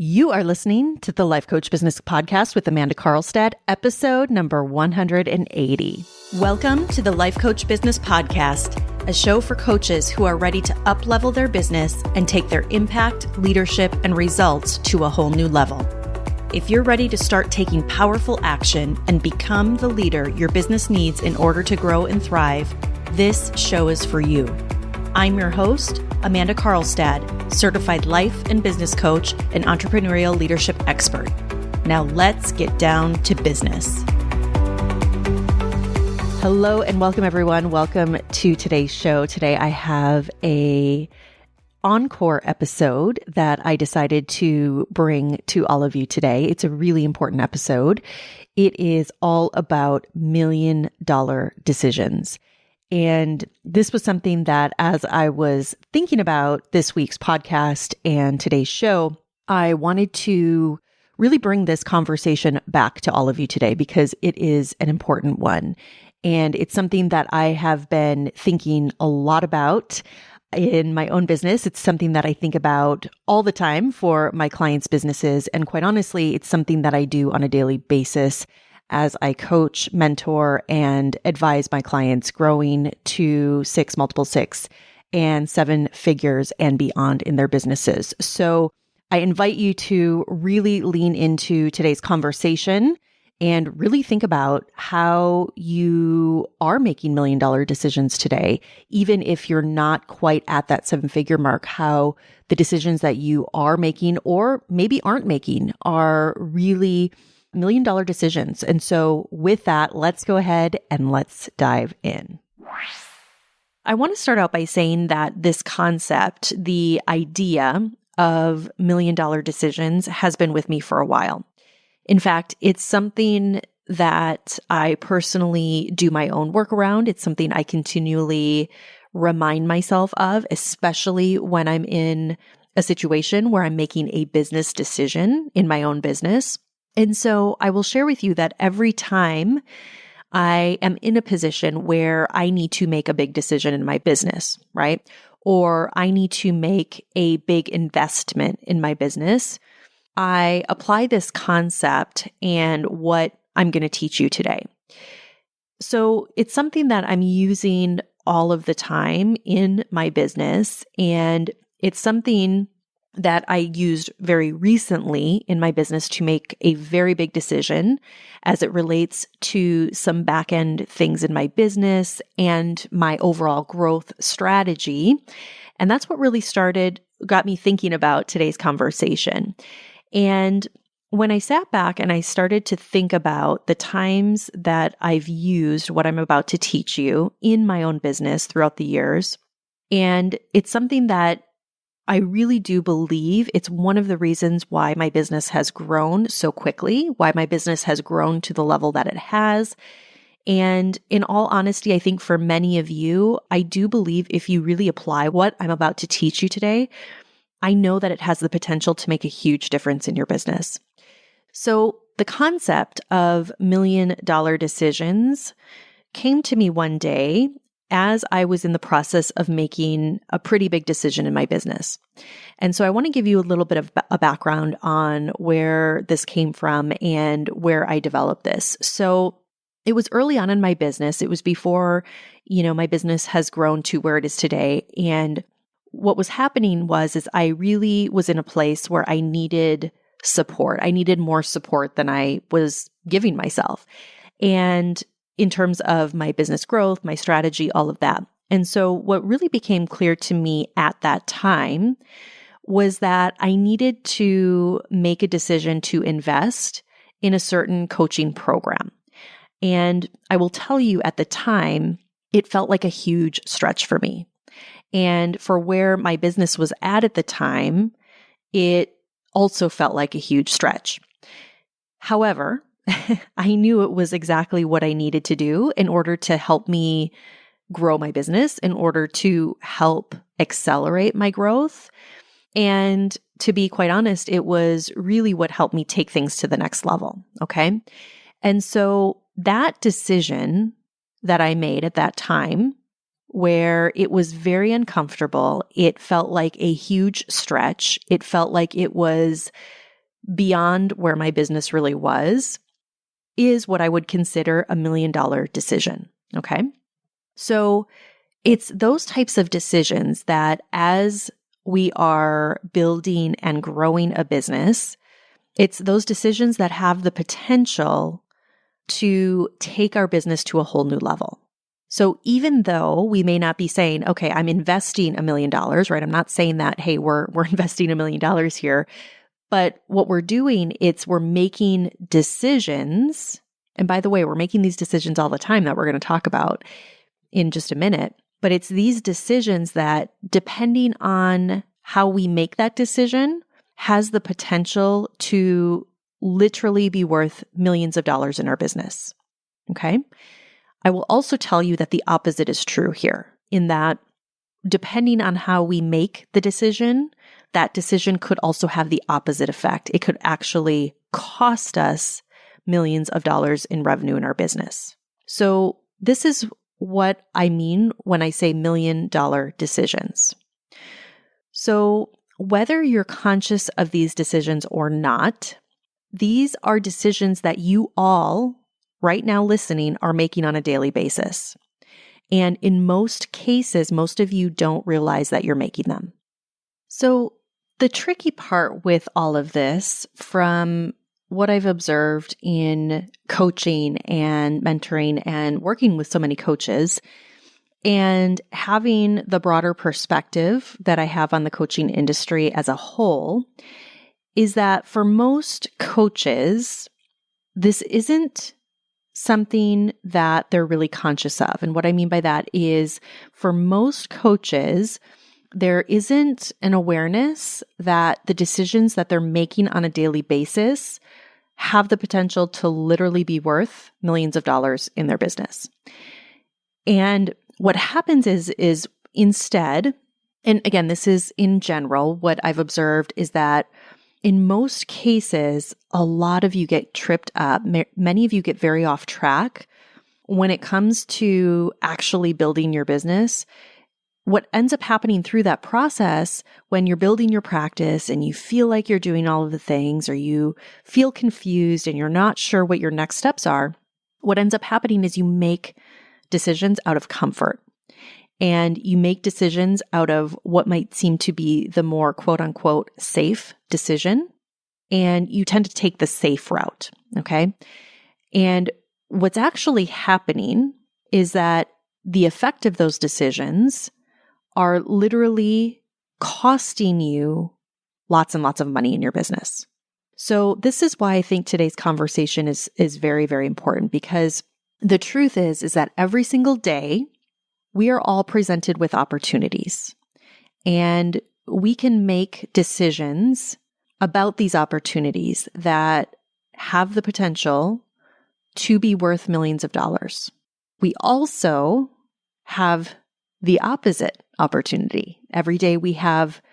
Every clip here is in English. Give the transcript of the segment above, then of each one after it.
You are listening to the Life Coach Business Podcast with Amanda Carlstad, episode number 180. Welcome to the Life Coach Business Podcast, a show for coaches who are ready to up-level their business and take their impact, leadership, and results to a whole new level. If you're ready to start taking powerful action and become the leader your business needs in order to grow and thrive, this show is for you. I'm your host, Amanda Carlstad, certified life and business coach and entrepreneurial leadership expert. Now let's get down to business. Hello and welcome everyone. Welcome to today's show. Today I have a Encore episode that I decided to bring to all of you today. It's a really important episode. It is all about $1 million decisions. And this was something that as I was thinking about this week's podcast and today's show, I wanted to really bring this conversation back to all of you today because it is an important one. And it's something that I have been thinking a lot about in my own business. It's something that I think about all the time for my clients' businesses. And quite honestly, it's something that I do on a daily basis as I coach, mentor, and advise my clients growing to 6, multiple 6, and 7 figures and beyond in their businesses. So I invite you to really lean into today's conversation and really think about how you are making $1 million decisions today, even if you're not quite at that 7-figure mark, how the decisions that you are making or maybe aren't making are really $1 million decisions. And so with that, let's go ahead and let's dive in. I want to start out by saying that this concept, the idea of $1 million decisions, has been with me for a while. In fact, it's something that I personally do my own work around. It's something I continually remind myself of, especially when I'm in a situation where I'm making a business decision in my own business. And so I will share with you that every time I am in a position where I need to make a big decision in my business, right? Or I need to make a big investment in my business, I apply this concept and what I'm going to teach you today. So it's something that I'm using all of the time in my business, and it's something that I used very recently in my business to make a very big decision as it relates to some back-end things in my business and my overall growth strategy. And that's what really got me thinking about today's conversation. And when I sat back and I started to think about the times that I've used what I'm about to teach you in my own business throughout the years, and it's something that I really do believe it's one of the reasons why my business has grown so quickly, why my business has grown to the level that it has. And in all honesty, I think for many of you, I do believe if you really apply what I'm about to teach you today, I know that it has the potential to make a huge difference in your business. So the concept of $1 million decisions came to me one day as I was in the process of making a pretty big decision in my business. And so I want to give you a little bit of a background on where this came from and where I developed this. So it was early on in my business. It was before, my business has grown to where it is today. And what was happening is I really was in a place where I needed support. I needed more support than I was giving myself. And in terms of my business growth, my strategy, all of that. And so what really became clear to me at that time was that I needed to make a decision to invest in a certain coaching program. And I will tell you at the time, it felt like a huge stretch for me. And for where my business was at the time, it also felt like a huge stretch. However, I knew it was exactly what I needed to do in order to help me grow my business, in order to help accelerate my growth. And to be quite honest, it was really what helped me take things to the next level. Okay. And so that decision that I made at that time, where it was very uncomfortable, it felt like a huge stretch. It felt like it was beyond where my business really was is what I would consider $1 million decision. Okay. So it's those types of decisions that as we are building and growing a business, it's those decisions that have the potential to take our business to a whole new level. So even though we may not be saying, okay, I'm investing $1 million, right? I'm not saying that, hey, we're investing $1 million here. But what we're doing, we're making decisions. And by the way, we're making these decisions all the time that we're going to talk about in just a minute. But it's these decisions that, depending on how we make that decision, has the potential to literally be worth millions of dollars in our business. Okay? I will also tell you that the opposite is true here, in that depending on how we make the decision, that decision could also have the opposite effect. It could actually cost us millions of dollars in revenue in our business. So this is what I mean when I say $1 million decisions. So whether you're conscious of these decisions or not, these are decisions that you all right now listening are making on a daily basis. And in most cases, most of you don't realize that you're making them. So the tricky part with all of this, from what I've observed in coaching and mentoring and working with so many coaches, and having the broader perspective that I have on the coaching industry as a whole, is that for most coaches, this isn't something that they're really conscious of. And what I mean by that is, for most coaches, there isn't an awareness that the decisions that they're making on a daily basis have the potential to literally be worth millions of dollars in their business. And what happens is instead, and again, this is in general, what I've observed is that in most cases, a lot of you get tripped up. Many of you get very off track when it comes to actually building your business. What ends up happening through that process, when you're building your practice and you feel like you're doing all of the things, or you feel confused and you're not sure what your next steps are, what ends up happening is you make decisions out of comfort. And you make decisions out of what might seem to be the more quote unquote safe decision. And you tend to take the safe route. Okay. And what's actually happening is that the effect of those decisions are literally costing you lots and lots of money in your business. So this is why I think today's conversation is very, very important, because the truth is that every single day we are all presented with opportunities, and we can make decisions about these opportunities that have the potential to be worth millions of dollars. We also have the opposite opportunity. Every day we have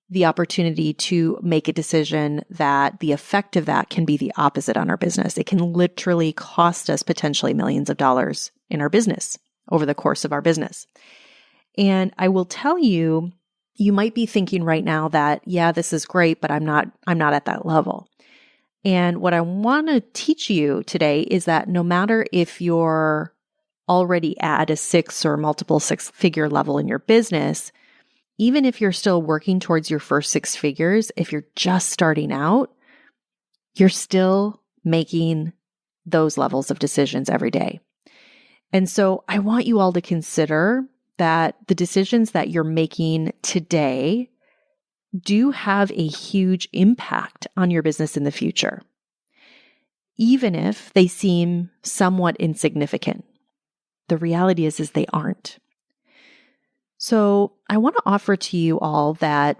the opportunity to make a decision that the effect of that can be the opposite on our business. It can literally cost us potentially millions of dollars in our business over the course of our business. And I will tell you, you might be thinking right now that, yeah, this is great, but I'm not at that level. And what I want to teach you today is that no matter if you're already at a 6 or multiple 6-figure level in your business, even if you're still working towards your first 6 figures, if you're just starting out, you're still making those levels of decisions every day. And so I want you all to consider that the decisions that you're making today do have a huge impact on your business in the future, even if they seem somewhat insignificant. The reality is they aren't. So I want to offer to you all that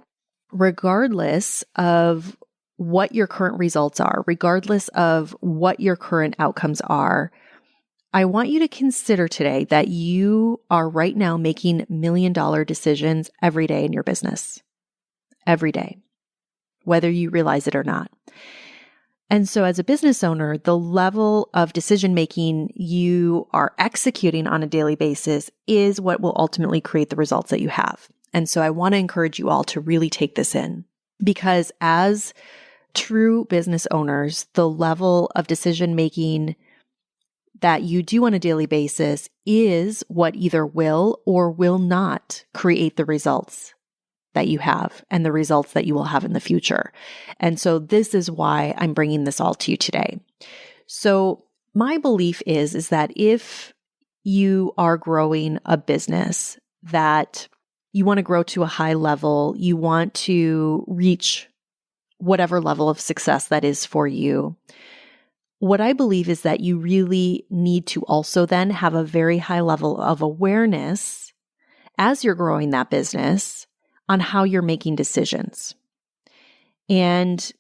regardless of what your current results are, regardless of what your current outcomes are, I want you to consider today that you are right now making $1 million decisions every day in your business. Every day, whether you realize it or not. And so as a business owner, the level of decision-making you are executing on a daily basis is what will ultimately create the results that you have. And so I want to encourage you all to really take this in, because as true business owners, the level of decision making that you do on a daily basis is what either will or will not create the results that you have and the results that you will have in the future. And so this is why I'm bringing this all to you today. So my belief is that if you are growing a business that you want to grow to a high level, you want to reach whatever level of success that is for you, what I believe is that you really need to also then have a very high level of awareness as you're growing that business on how you're making decisions. And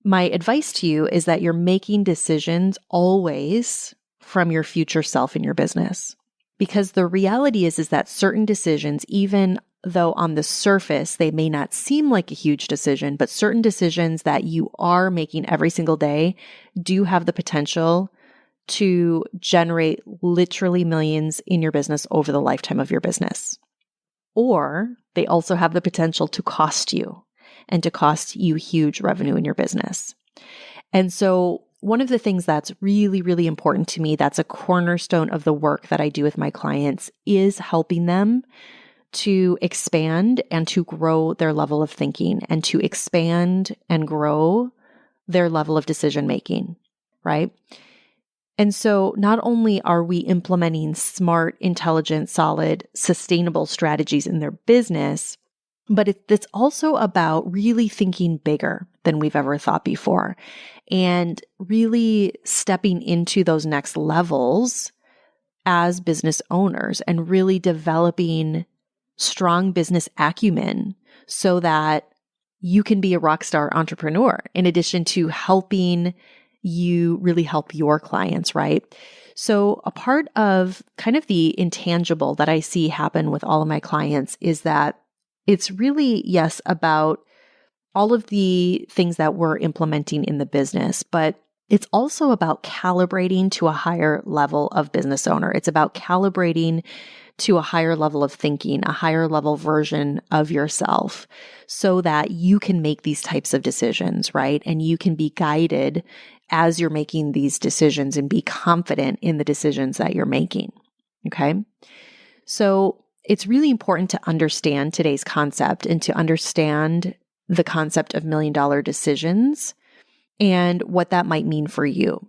my advice to you is that you're making decisions always from your future self in your business. Because the reality is that certain decisions, even though on the surface they may not seem like a huge decision, but certain decisions that you are making every single day do have the potential to generate literally millions in your business over the lifetime of your business. Or they also have the potential to cost you and to cost you huge revenue in your business. And so one of the things that's really, really important to me, that's a cornerstone of the work that I do with my clients, is helping them to expand and to grow their level of thinking and to expand and grow their level of decision making, right? And so not only are we implementing smart, intelligent, solid, sustainable strategies in their business, but it's also about really thinking bigger than we've ever thought before and really stepping into those next levels as business owners and really developing strong business acumen so that you can be a rock star entrepreneur in addition to helping you really help your clients, right? So a part of kind of the intangible that I see happen with all of my clients is that it's really, yes, about all of the things that we're implementing in the business, but it's also about calibrating to a higher level of business owner. It's about calibrating to a higher level of thinking, a higher level version of yourself so that you can make these types of decisions, right? And you can be guided as you're making these decisions and be confident in the decisions that you're making, okay? So it's really important to understand today's concept and to understand the concept of $1 million decisions and what that might mean for you.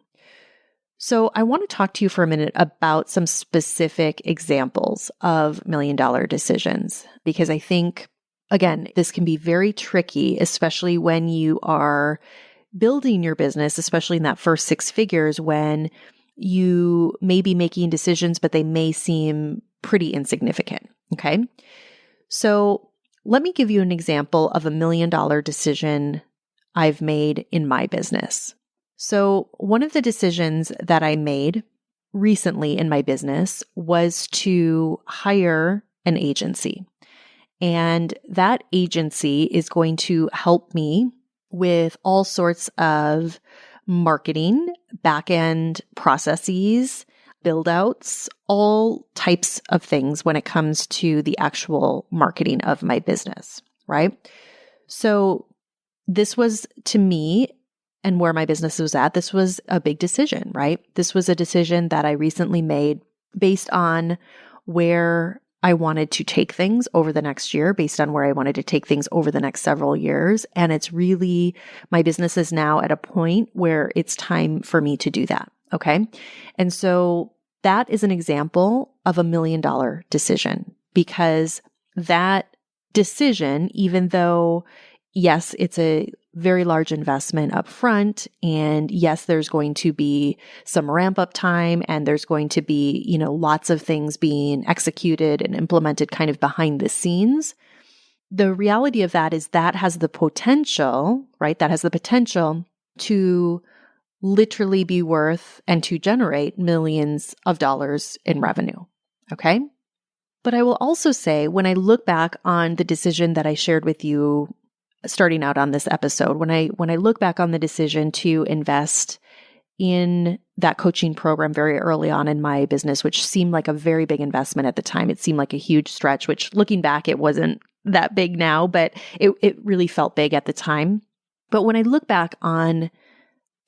So I want to talk to you for a minute about some specific examples of $1 million decisions, because I think, again, this can be very tricky, especially when you are building your business, especially in that first 6 figures, when you may be making decisions, but they may seem pretty insignificant. Okay. So let me give you an example of $1 million decision I've made in my business. So one of the decisions that I made recently in my business was to hire an agency. And that agency is going to help me with all sorts of marketing, back-end processes, build-outs, all types of things when it comes to the actual marketing of my business, right? So this was, to me, and where my business was at, this was a big decision, right? This was a decision that I recently made based on where I wanted to take things over the next year, based on where I wanted to take things over the next several years. And it's really, my business is now at a point where it's time for me to do that. Okay. And so that is an example of $1 million decision, because that decision, even though, yes, it's a very large investment up front, and yes, there's going to be some ramp up time, and there's going to be, lots of things being executed and implemented kind of behind the scenes. The reality of that is that has the potential, right? That has the potential to literally be worth and to generate millions of dollars in revenue. Okay. But I will also say, when I look back on the decision that I shared with you starting out on this episode, when I look back on the decision to invest in that coaching program very early on in my business, which seemed like a very big investment at the time, it seemed like a huge stretch, which looking back, it wasn't that big now, but it really felt big at the time. But when I look back on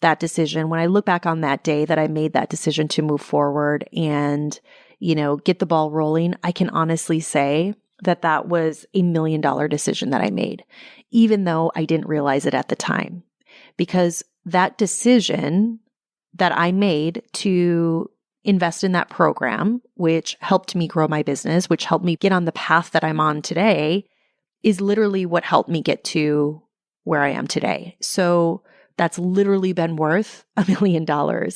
that decision, when I look back on that day that I made that decision to move forward and, get the ball rolling, I can honestly say that that was $1 million decision that I made, even though I didn't realize it at the time. Because that decision that I made to invest in that program, which helped me grow my business, which helped me get on the path that I'm on today, is literally what helped me get to where I am today. So that's literally been worth $1 million.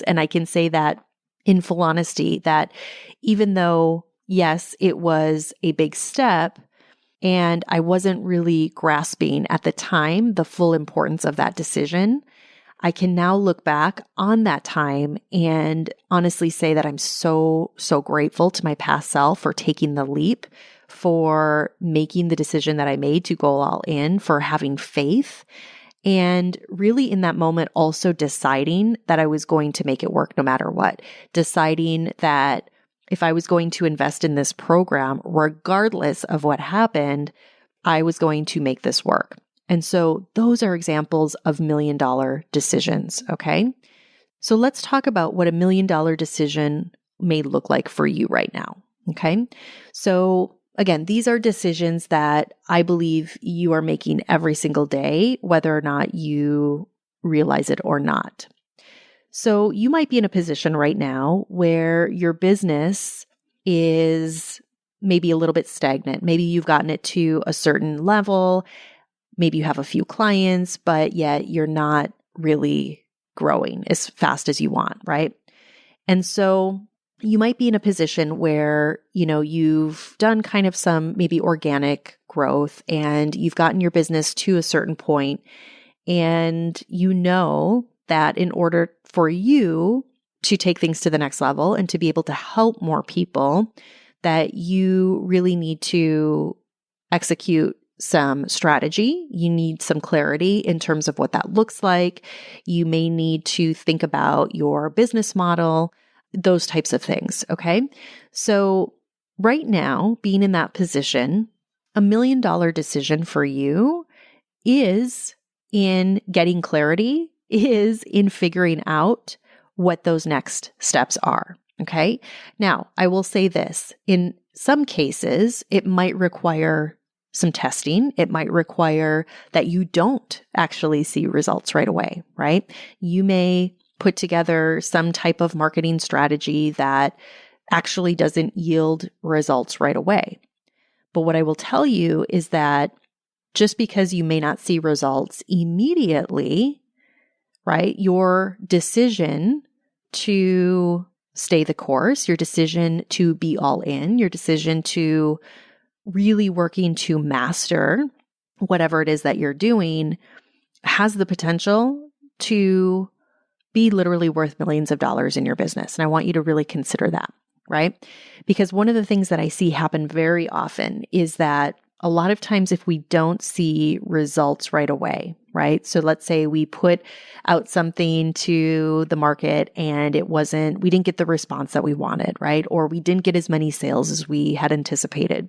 And I can say that in full honesty, that even though, yes, it was a big step and I wasn't really grasping at the time the full importance of that decision, I can now look back on that time and honestly say that I'm so, so grateful to my past self for taking the leap, for making the decision that I made to go all in, for having faith. And really in that moment, also deciding that I was going to make it work no matter what, deciding that if I was going to invest in this program, regardless of what happened, I was going to make this work. And so those are examples of $1 million decisions. Okay. So let's talk about what $1 million decision may look like for you right now. Okay. So again, these are decisions that I believe you are making every single day, whether or not you realize it or not. So you might be in a position right now where your business is maybe a little bit stagnant. Maybe you've gotten it to a certain level. Maybe you have a few clients, but yet you're not really growing as fast as you want, right? And so you might be in a position where, you've done kind of some maybe organic growth and you've gotten your business to a certain point, and you know that in order for you to take things to the next level and to be able to help more people, that you really need to execute some strategy. You need some clarity in terms of what that looks like. You may need to think about your business model, those types of things. Okay. So right now, being in that position, $1 million decision for you is in getting clarity, is in figuring out what those next steps are. Okay. Now, I will say this, in some cases, it might require some testing. It might require that you don't actually see results right away, right? You may put together some type of marketing strategy that actually doesn't yield results right away. But what I will tell you is that just because you may not see results immediately, right, your decision to stay the course, your decision to be all in, your decision to really working to master whatever it is that you're doing has the potential to be literally worth millions of dollars in your business. And I want you to really consider that, right? Because one of the things that I see happen very often is that a lot of times if we don't see results right away, right? So let's say we put out something to the market and we didn't get the response that we wanted, right? Or we didn't get as many sales as we had anticipated.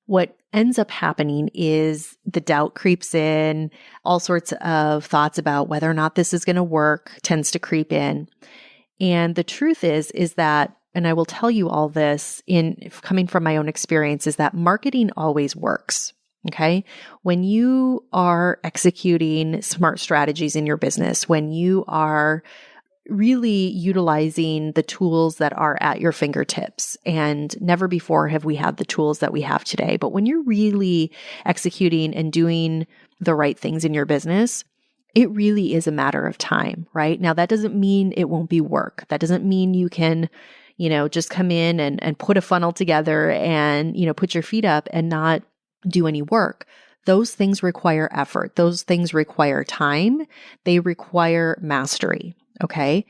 What ends up happening is the doubt creeps in, all sorts of thoughts about whether or not this is going to work tends to creep in. And the truth is that, and I will tell you all this coming from my own experience, is that marketing always works. Okay. When you are executing smart strategies in your business, when you are really utilizing the tools that are at your fingertips, and never before have we had the tools that we have today. But when you're really executing and doing the right things in your business, it really is a matter of time, right? Now, that doesn't mean it won't be work. That doesn't mean you can, just come in and put a funnel together and, put your feet up and not do any work. Those things require effort. Those things require time. They require mastery. Okay.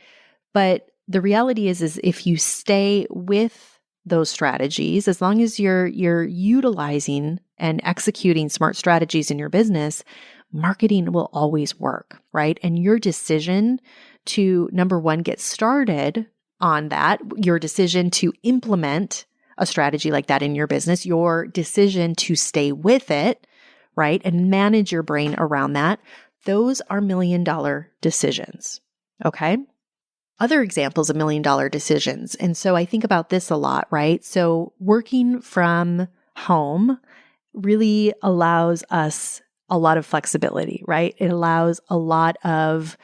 But the reality is if you stay with those strategies, as long as you're utilizing and executing smart strategies in your business, marketing will always work, right? And your decision to, number one, get started on that, your decision to implement a strategy like that in your business, your decision to stay with it, right? And manage your brain around that. Those are $1 million decisions. Okay. Other examples of $1 million decisions. And so I think about this a lot, right? So working from home really allows us a lot of flexibility, right? It allows a lot of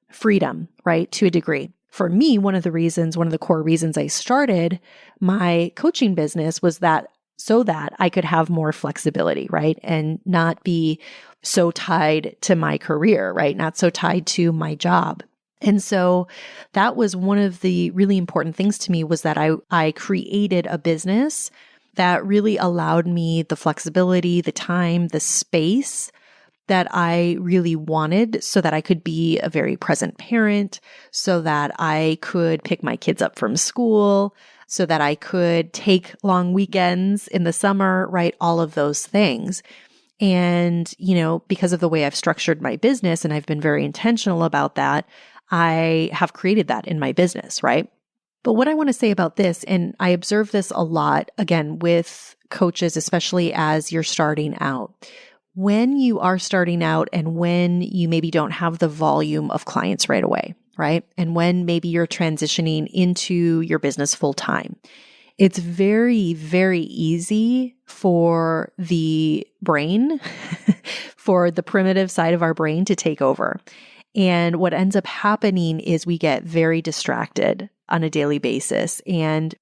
freedom, right? To a degree. For me, one of the core reasons I started my coaching business was that so that I could have more flexibility, right? And not be so tied to my career, right? Not so tied to my job. And so that was one of the really important things to me, was that I created a business that really allowed me the flexibility, the time, the space that I really wanted, so that I could be a very present parent, so that I could pick my kids up from school, so that I could take long weekends in the summer, right? All of those things. And, because of the way I've structured my business, and I've been very intentional about that, I have created that in my business, right? But what I want to say about this, and I observe this a lot, again, with coaches, especially as you're starting out. When you are starting out and when you maybe don't have the volume of clients right away, right? And when maybe you're transitioning into your business full time, it's very, very easy for the brain, for the primitive side of our brain to take over. And what ends up happening is we get very distracted on a daily basis. And,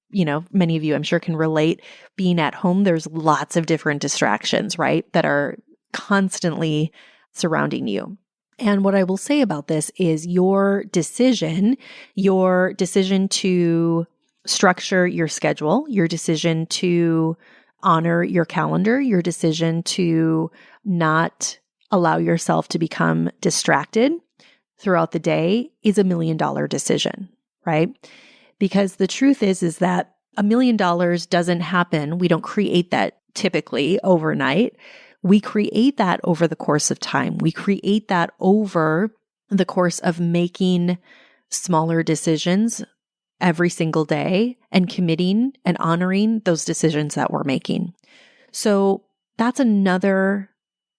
many of you, I'm sure, can relate. Being at home, there's lots of different distractions, right? That are constantly surrounding you. And what I will say about this is your decision to structure your schedule, your decision to honor your calendar, your decision to not allow yourself to become distracted throughout the day is $1 million decision, right? Because the truth is that $1 million doesn't happen. We don't create that typically overnight. We create that over the course of time. We create that over the course of making smaller decisions every single day and committing and honoring those decisions that we're making. So that's another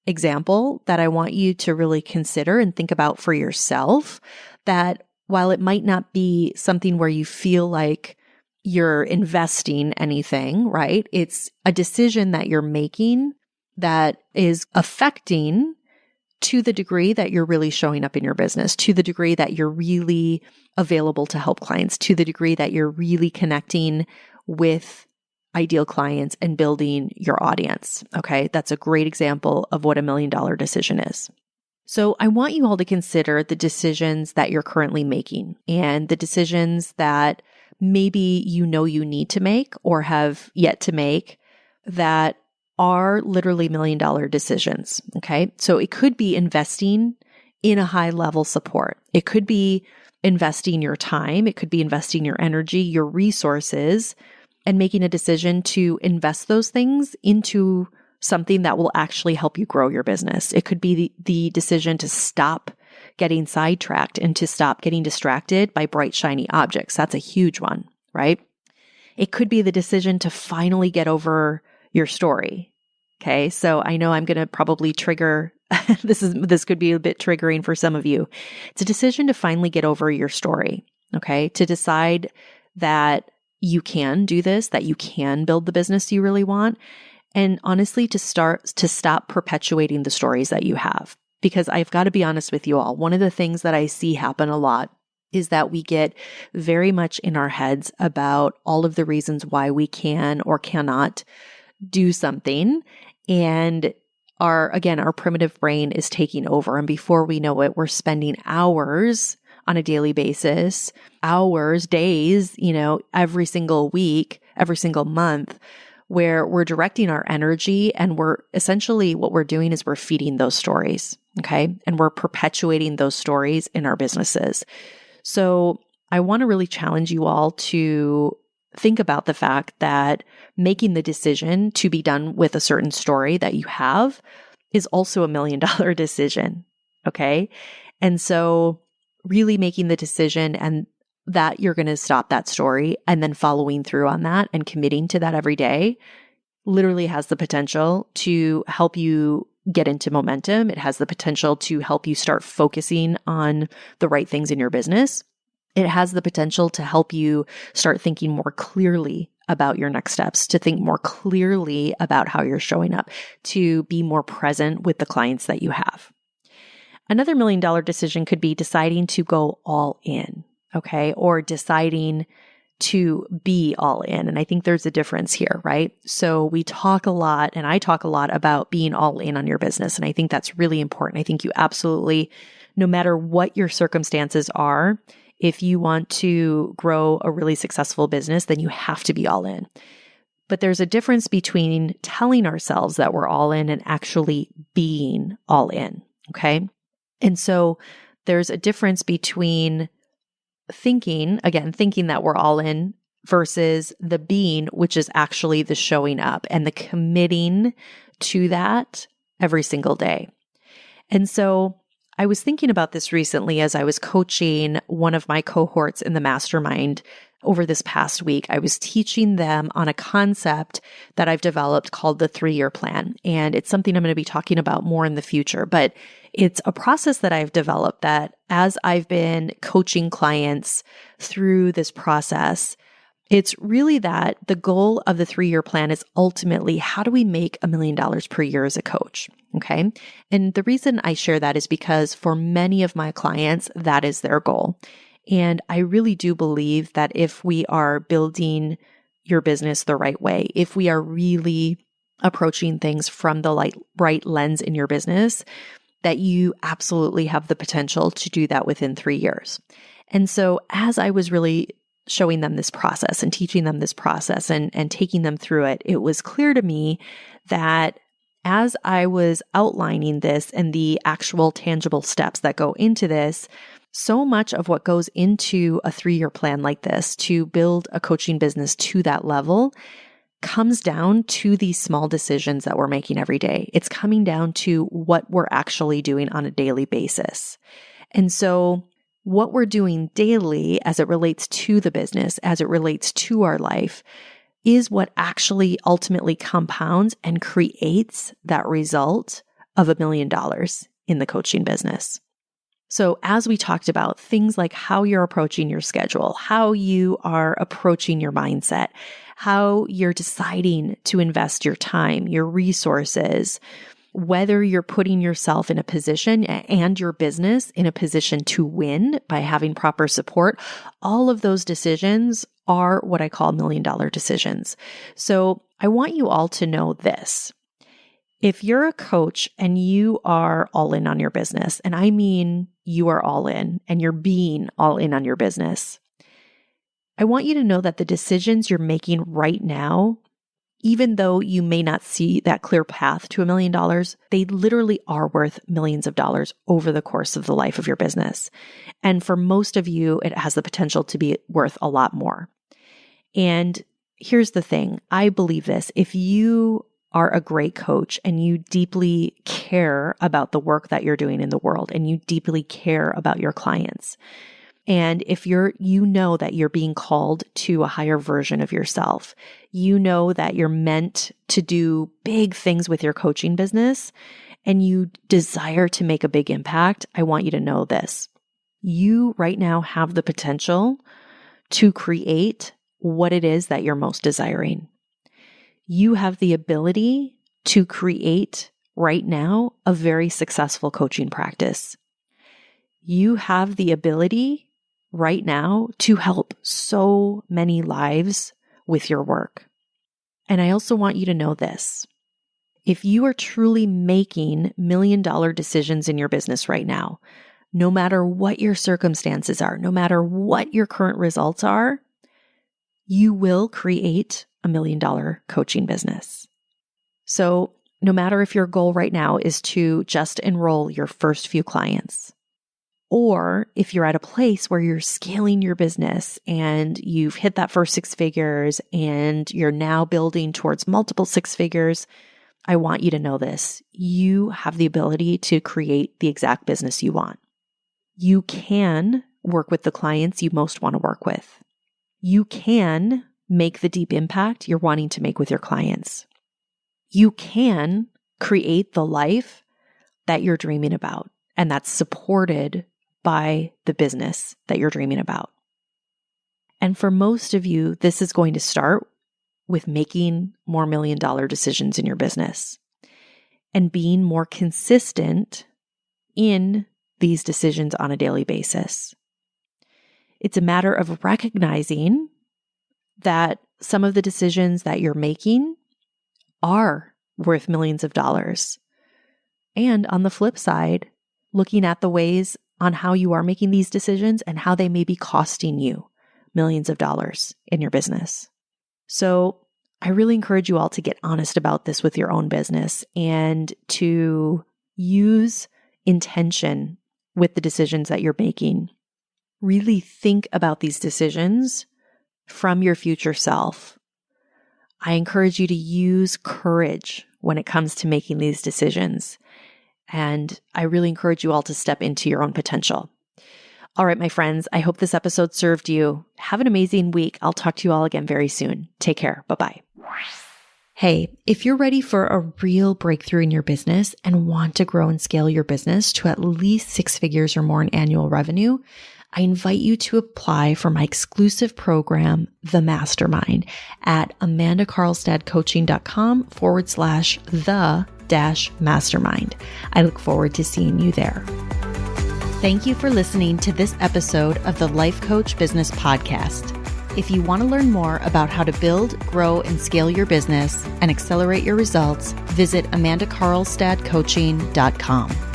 example that I want you to really consider and think about for yourself, that while it might not be something where you feel like you're investing anything, right? It's a decision that you're making that is affecting, to the degree that you're really showing up in your business, to the degree that you're really available to help clients, to the degree that you're really connecting with ideal clients and building your audience. Okay. That's a great example of what $1 million decision is. So I want you all to consider the decisions that you're currently making and the decisions that maybe you need to make or have yet to make that are literally $1 million decisions. Okay. So it could be investing in a high level support. It could be investing your time. It could be investing your energy, your resources, and making a decision to invest those things into something that will actually help you grow your business. It could be the decision to stop getting sidetracked and to stop getting distracted by bright, shiny objects. That's a huge one, right? It could be the decision to finally get over your story. Okay. So I know I'm going to probably trigger, this could be a bit triggering for some of you. It's a decision to finally get over your story. Okay. To decide that you can do this, that you can build the business you really want. And honestly, to stop perpetuating the stories that you have. Because I've got to be honest with you all. One of the things that I see happen a lot is that we get very much in our heads about all of the reasons why we can or cannot do something. And our primitive brain is taking over. And before we know it, we're spending hours on a daily basis, days, every single week, every single month, where we're directing our energy, and we're essentially, what we're doing is we're feeding those stories. Okay. And we're perpetuating those stories in our businesses. So I want to really challenge you all to think about the fact that making the decision to be done with a certain story that you have is also $1 million decision. Okay. And so really making the decision and that you're going to stop that story and then following through on that and committing to that every day literally has the potential to help you get into momentum. It has the potential to help you start focusing on the right things in your business. It has the potential to help you start thinking more clearly about your next steps, to think more clearly about how you're showing up, to be more present with the clients that you have. Another $1 million decision could be deciding to go all in, okay? Or deciding to be all in. And I think there's a difference here, right? So we talk a lot, and I talk a lot about being all in on your business. And I think that's really important. I think you absolutely, no matter what your circumstances are, if you want to grow a really successful business, then you have to be all in. But there's a difference between telling ourselves that we're all in and actually being all in, okay? And so there's a difference between thinking that we're all in versus the being, which is actually the showing up and the committing to that every single day. And so I was thinking about this recently as I was coaching one of my cohorts in the mastermind over this past week. I was teaching them on a concept that I've developed called the 3-year plan. And it's something I'm going to be talking about more in the future, but it's a process that I've developed that as I've been coaching clients through this process, it's really that the goal of the 3-year plan is ultimately, how do we make $1 million per year as a coach? Okay. And the reason I share that is because for many of my clients, that is their goal. And I really do believe that if we are building your business the right way, if we are really approaching things from the right lens in your business, that you absolutely have the potential to do that within 3 years. And so as I was really showing them this process and teaching them this process and taking them through it, it was clear to me that as I was outlining this and the actual tangible steps that go into this, so much of what goes into a 3-year plan like this to build a coaching business to that level comes down to these small decisions that we're making every day. It's coming down to what we're actually doing on a daily basis. And so what we're doing daily as it relates to the business, as it relates to our life, is what actually ultimately compounds and creates that result of $1 million in the coaching business. So as we talked about things like how you're approaching your schedule, how you are approaching your mindset, how you're deciding to invest your time, your resources, whether you're putting yourself in a position and your business in a position to win by having proper support, all of those decisions are what I call $1 million decisions. So I want you all to know this. If you're a coach and you are all in on your business, and I mean you are all in and you're being all in on your business, I want you to know that the decisions you're making right now, even though you may not see that clear path to $1 million, they literally are worth millions of dollars over the course of the life of your business. And for most of you, it has the potential to be worth a lot more. And here's the thing. I believe this. If you are a great coach and you deeply care about the work that you're doing in the world and you deeply care about your clients, and if you know that you're being called to a higher version of yourself, you know that you're meant to do big things with your coaching business, and you desire to make a big impact, I want you to know this. You right now have the potential to create what it is that you're most desiring. You have the ability to create right now a very successful coaching practice. You have the ability right now to help so many lives with your work. And I also want you to know this. If you are truly making $1 million decisions in your business right now, no matter what your circumstances are, no matter what your current results are, you will create $1 million coaching business. So no matter if your goal right now is to just enroll your first few clients, or if you're at a place where you're scaling your business and you've hit that first 6 figures and you're now building towards multiple 6 figures, I want you to know this. You have the ability to create the exact business you want. You can work with the clients you most want to work with. You can make the deep impact you're wanting to make with your clients. You can create the life that you're dreaming about and that's supported by the business that you're dreaming about. And for most of you, this is going to start with making more million-dollar decisions in your business and being more consistent in these decisions on a daily basis. It's a matter of recognizing that some of the decisions that you're making are worth millions of dollars. And on the flip side, looking at the ways on how you are making these decisions and how they may be costing you millions of dollars in your business. So I really encourage you all to get honest about this with your own business and to use intention with the decisions that you're making. Really think about these decisions from your future self. I encourage you to use courage when it comes to making these decisions. And I really encourage you all to step into your own potential. All right, my friends, I hope this episode served you. Have an amazing week. I'll talk to you all again very soon. Take care. Bye-bye. Hey, if you're ready for a real breakthrough in your business and want to grow and scale your business to at least 6 figures or more in annual revenue, I invite you to apply for my exclusive program, The Mastermind, at amandacarlstad.com/the-mastermind. I look forward to seeing you there. Thank you for listening to this episode of the Life Coach Business Podcast. If you want to learn more about how to build, grow, and scale your business and accelerate your results, visit amandacarlstadcoaching.com.